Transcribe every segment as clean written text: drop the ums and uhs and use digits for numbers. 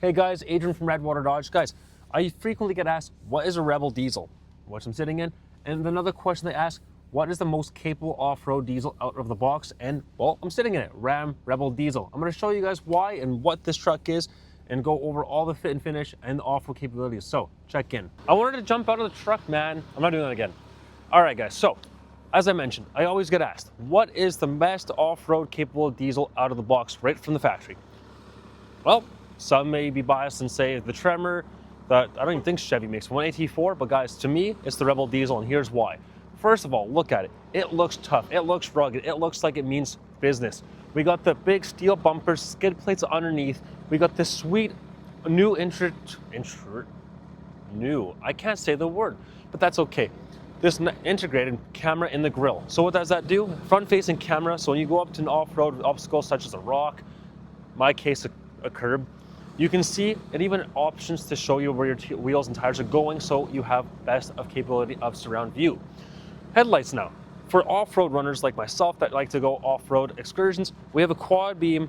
Hey guys, Adrian from Redwater Dodge. Guys, I frequently get asked, what is a Rebel diesel? Which I'm sitting in. And another question they ask, what is the most capable off-road diesel out of the box? And well, I'm sitting in it, Ram Rebel diesel. I'm gonna show you guys why and what this truck is and go over all the fit and finish and the off-road capabilities. So check in. I wanted to jump out of the truck, man. I'm not doing that again. All right guys, so as I mentioned, I always get asked, what is the best off-road capable diesel out of the box right from the factory? Well, some may be biased and say the Tremor, that I don't even think Chevy makes one AT4, but guys, to me, it's the Rebel diesel, and here's why. First of all, look at it. It looks tough. It looks rugged. It looks like it means business. We got the big steel bumpers, skid plates underneath. We got this sweet new I can't say the word, but that's okay. This integrated camera in the grille. So what does that do? Front-facing camera, so when you go up to an off-road obstacle such as a rock, in my case, a curb, you can see it even options to show you where your wheels and tires are going, so you have best of capability of surround view. Headlights now. For off-road runners like myself that like to go off-road excursions, we have a quad beam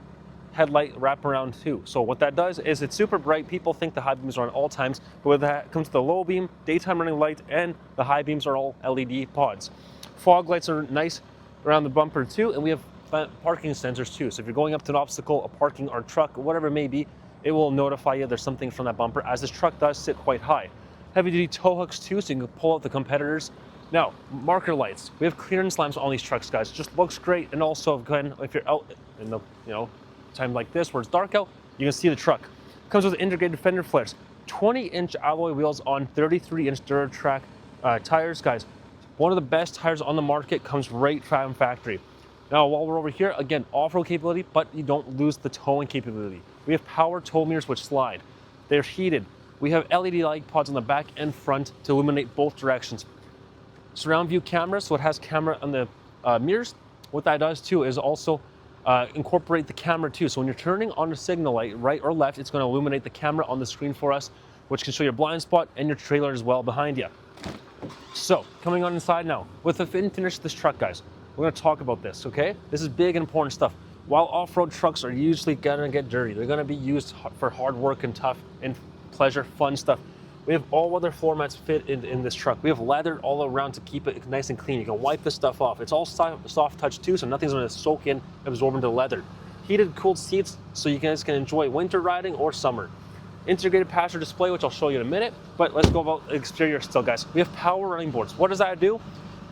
headlight wraparound too. So what that does is it's super bright. People think the high beams are on all times, but when that comes to the low beam, daytime running light, and the high beams are all LED pods. Fog lights are nice around the bumper too, and we have parking sensors too. So if you're going up to an obstacle, a parking or truck, whatever it may be, it will notify you there's something from that bumper, as this truck does sit quite high. Heavy duty tow hooks too, so you can pull out the competitors. Now, marker lights. We have clearance lamps on these trucks, guys. It just looks great, and also again, if you're out in the time like this where it's dark out, you can see the truck. Comes with integrated fender flares, 20-inch alloy wheels on 33-inch Duratrac tires, guys. One of the best tires on the market, comes right from factory. Now, while we're over here, again, off-road capability, but you don't lose the towing capability. We have power tow mirrors which slide. They're heated. We have LED light pods on the back and front to illuminate both directions. Surround view camera, so it has camera on the mirrors. What that does too is also incorporate the camera too. So when you're turning on the signal light, right or left, it's going to illuminate the camera on the screen for us, which can show your blind spot and your trailer as well behind you. So coming on inside now, with the fit and finish of this truck, guys, we're going to talk about this, okay? This is big and important stuff. While off-road trucks are usually going to get dirty, they're going to be used for hard work and tough and pleasure, fun stuff. We have all other floor mats fit in this truck. We have leather all around to keep it nice and clean. You can wipe this stuff off. It's all soft touch too, so nothing's going to soak in, absorb into leather. Heated, cooled seats, so you guys can enjoy winter riding or summer. Integrated passenger display, which I'll show you in a minute, but let's go about the exterior still, guys. We have power running boards. What does that do?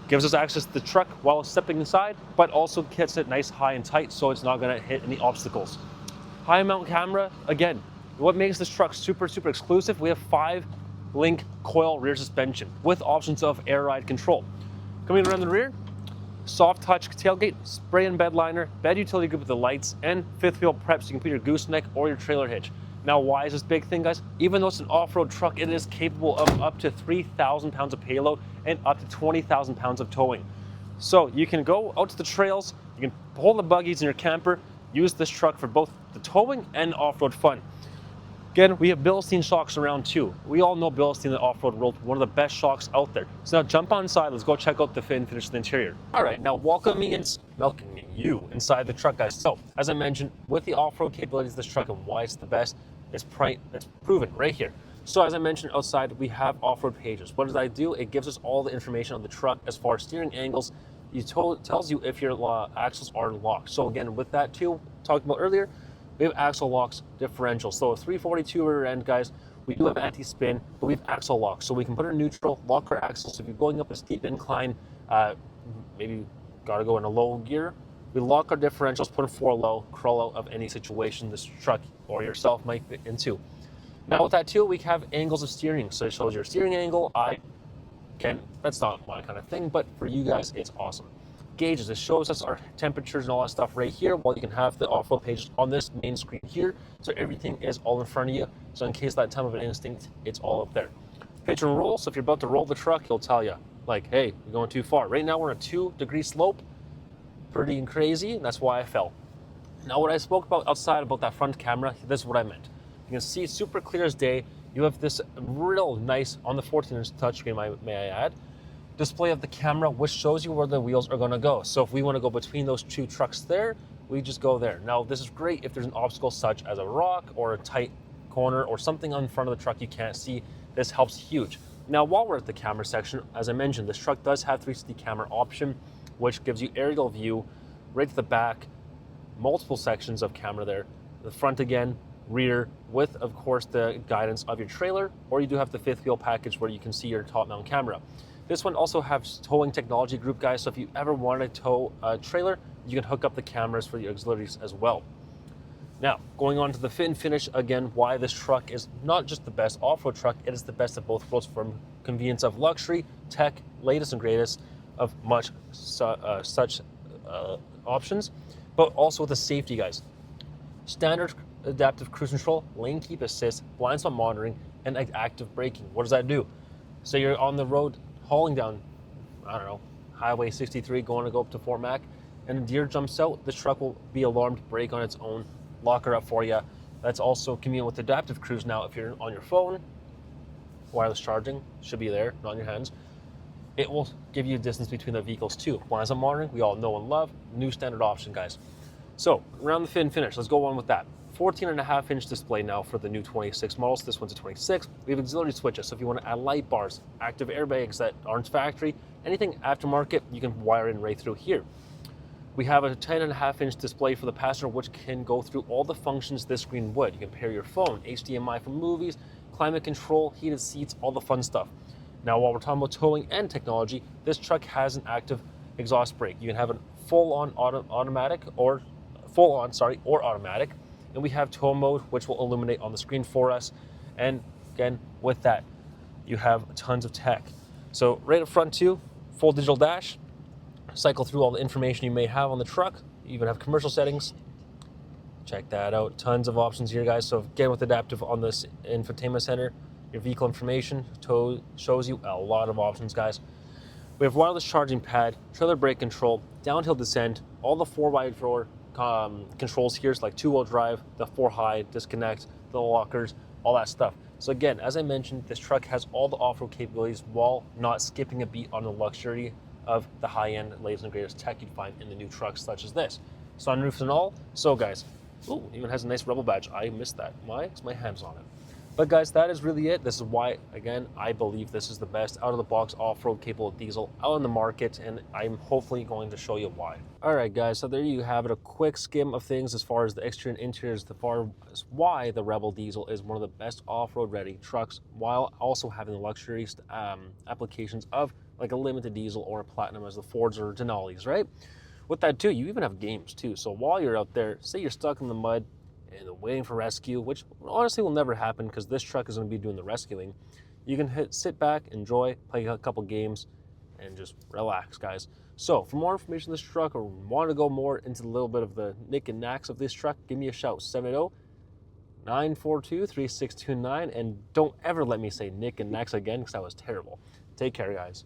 Gives us access to the truck while stepping inside, but also gets it nice, high, and tight, so it's not going to hit any obstacles. High mount camera, again, what makes this truck super, super exclusive, we have 5-link coil rear suspension with options of air ride control. Coming around the rear, soft touch tailgate, spray and bed liner, bed utility group with the lights, and fifth wheel prep so you can put your gooseneck or your trailer hitch. Now, why is this big thing, guys? Even though it's an off-road truck, it is capable of up to 3,000 pounds of payload and up to 20,000 pounds of towing. So you can go out to the trails, you can pull the buggies in your camper, use this truck for both the towing and off-road fun. Again, we have Bilstein shocks around too. We all know Bilstein in the off-road world, one of the best shocks out there. So now jump on inside, let's go check out the fit and finish of the interior. All right, now welcoming you inside the truck, guys. So, as I mentioned, with the off-road capabilities of this truck and why it's the best, it's proven right here. So as I mentioned outside, we have off-road pages. What does that do? It gives us all the information on the truck as far as steering angles. It tells you if your axles are locked. So again, with that too, talked about earlier, we have axle locks, differentials. So a 342 rear end, guys, we do have anti-spin, but we have axle locks. So we can put it in neutral, lock our axles. So if you're going up a steep incline, maybe got to go in a low gear, we lock our differentials, put them 4 low, crawl out of any situation this truck or yourself might be into. Now with that too, we have angles of steering. So it shows your steering angle. That's not my kind of thing, but for you guys, it's awesome. Gauges, it shows us our temperatures and all that stuff right here, while you can have the off-road pages on this main screen here. So everything is all in front of you. So in case that time of an instinct, it's all up there. Pitch and roll, so if you're about to roll the truck, he'll tell you, like, hey, you're going too far. Right now we're on a 2-degree slope. Pretty crazy, and that's why I fell. Now what I spoke about outside about that front camera, this is what I meant. You can see super clear as day. You have this real nice, on the 14-inch touchscreen, may I add, display of the camera, which shows you where the wheels are going to go. So if we want to go between those two trucks there, we just go there. Now this is great if there's an obstacle such as a rock or a tight corner or something on front of the truck you can't see, this helps huge. Now, while we're at the camera section, as I mentioned, this truck does have 360 camera option, which gives you aerial view right to the back, multiple sections of camera there, the front again, rear, with, of course, the guidance of your trailer, or you do have the fifth wheel package where you can see your top mount camera. This one also has towing technology group, guys, so if you ever want to tow a trailer, you can hook up the cameras for the auxiliaries as well. Now, going on to the fit and finish, again, why this truck is not just the best off-road truck, it is the best of both worlds, from convenience of luxury, tech, latest and greatest of such options, but also the safety, guys. Standard adaptive cruise control, lane keep assist, blind spot monitoring, and active braking. What does that do? So you're on the road hauling down, I don't know, Highway 63, going to go up to Fort Mac, and a deer jumps out, this truck will be alarmed, brake on its own, lock her up for you. That's also convenient with adaptive cruise. Now, if you're on your phone, wireless charging should be there, not in your hands. It will give you a distance between the vehicles too. Blind spot monitoring, we all know and love, new standard option, guys. So, around the fit and finish, let's go on with that. 14.5-inch display now for the new 26 models. This one's a 26. We have auxiliary switches, so if you want to add light bars, active airbags that aren't factory, anything aftermarket, you can wire in right through here. We have a 10.5-inch display for the passenger, which can go through all the functions this screen would. You can pair your phone, HDMI for movies, climate control, heated seats, all the fun stuff. Now, while we're talking about towing and technology, this truck has an active exhaust brake. You can have a full-on automatic, or automatic. And we have tow mode, which will illuminate on the screen for us. And again, with that, you have tons of tech. So right up front too, full digital dash, cycle through all the information you may have on the truck. You even have commercial settings. Check that out. Tons of options here, guys. So again, with adaptive on this infotainment center, your vehicle information shows you a lot of options, guys. We have wireless charging pad, trailer brake control, downhill descent, all the 4x4 controls here, like 2-wheel drive, the 4-high, disconnect, the lockers, all that stuff. So again, as I mentioned, this truck has all the off-road capabilities while not skipping a beat on the luxury of the high-end, latest and greatest tech you'd find in the new trucks such as this. Sunroofs and all. So guys, ooh, even has a nice Rebel badge. I missed that. Why? Because my hand's on it. But guys, that is really it. This is why, again, I believe this is the best out-of-the-box off-road capable diesel out in the market, and I'm hopefully going to show you why. All right, guys, so there you have it, a quick skim of things as far as the exterior and interiors, as far as why the Rebel diesel is one of the best off-road ready trucks, while also having the luxury applications of like a limited diesel or a platinum as the Fords or Denali's, right? With that too, you even have games too. So while you're out there, say you're stuck in the mud, and waiting for rescue, which honestly will never happen because this truck is going to be doing the rescuing, you can sit back, enjoy, play a couple games, and just relax, guys. So for more information on this truck, or want to go more into a little bit of the nick and knacks of this truck, give me a shout, 780-942-3629, and don't ever let me say nick and knacks again because that was terrible. Take care, guys.